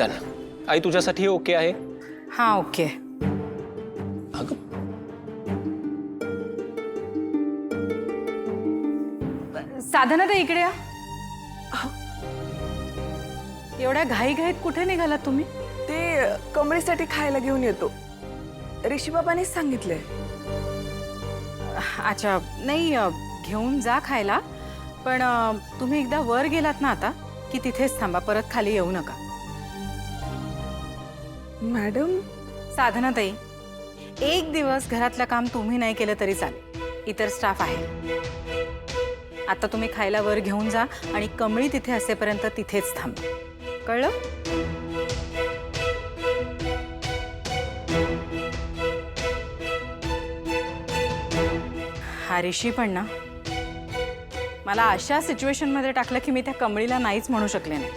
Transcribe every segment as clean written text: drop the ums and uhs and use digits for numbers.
Done. आई तुझ्यासाठी okay आहे? हाँ ओके. अगं साधना तर इकडे या. एवढ्या घाईघाईत कुठे निघालात तुम्ही? ते कमळीसाठी खायला घेऊन येतो. ऋषी बाबांनीच सांगितलंय. अच्छा नाही घेऊन जा खायला, पण तुम्ही एकदा वर गेलात ना आता की तिथेच थांबा, परत खाली येऊ नका. मॅडम साधना ताई, एक दिवस घरातलं काम तुम्ही नाही केलं तरी चालेल, इतर स्टाफ आहे. आता तुम्ही खायला वर घेऊन जा आणि कमळी तिथे असेपर्यंत तिथेच थांबा. कळलं? हा ऋषी पण ना मला अशा सिच्युएशन मध्ये टाकलं की मी त्या कमळीला नाहीच म्हणू शकले नाही.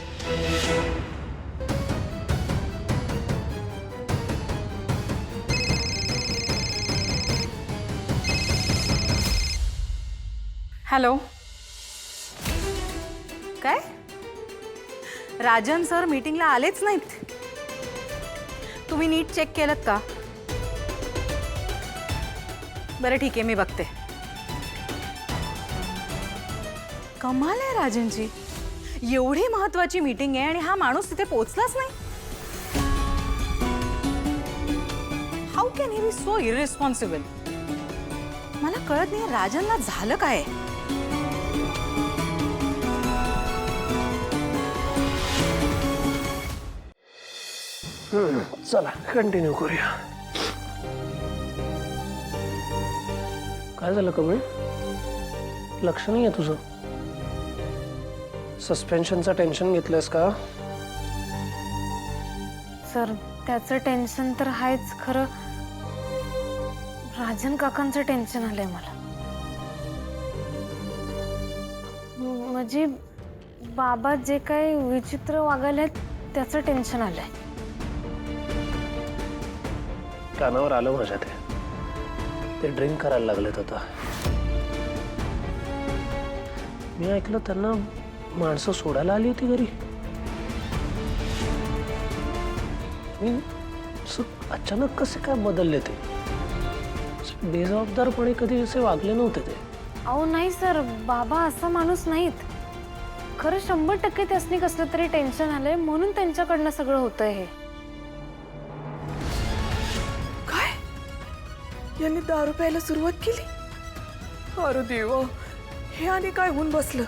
हॅलो. काय? राजन सर मीटिंगला आलेच नाहीत? तुम्ही नीट चेक केलं का? बरं ठीक आहे, मी बघते. कमाल आहे राजनची, एवढी महत्वाची मीटिंग आहे आणि हा माणूस तिथे पोहोचलाच नाही. How can he be so irresponsible? मला कळत नाही राजनला झालं काय. चला कंटिन्यू करूया. काय झालं कमळी? लक्ष नाही आहे तुझं? सस्पेन्शनचं टेन्शन घेतलंयस का? सर त्याचं टेन्शन तर आहेच, खरं राजन काकांचं टेन्शन आलंय मला. म्हणजे बाबा जे काही विचित्र वागायलेत त्याचं टेन्शन आलंय. कानावर आलं माझ्या ते ड्रिंक करायला लागलेत आता. मी ऐकलं त्यांना माणसं सोडायला आली होती घरी. मी अचानक कसे काय बदलले ते? बेजबाबदारपणे कधी असे वागले नव्हते ते. अहो नाही सर, बाबा असा माणूस नाहीत. खरं 100% त्यासनी कसलं तरी टेन्शन आलंय म्हणून त्यांच्याकडनं सगळं होतंय हे. काय? यांनी दारू प्यायला सुरुवात केली? अरे देवा, हे आणि काय होऊन बसलं.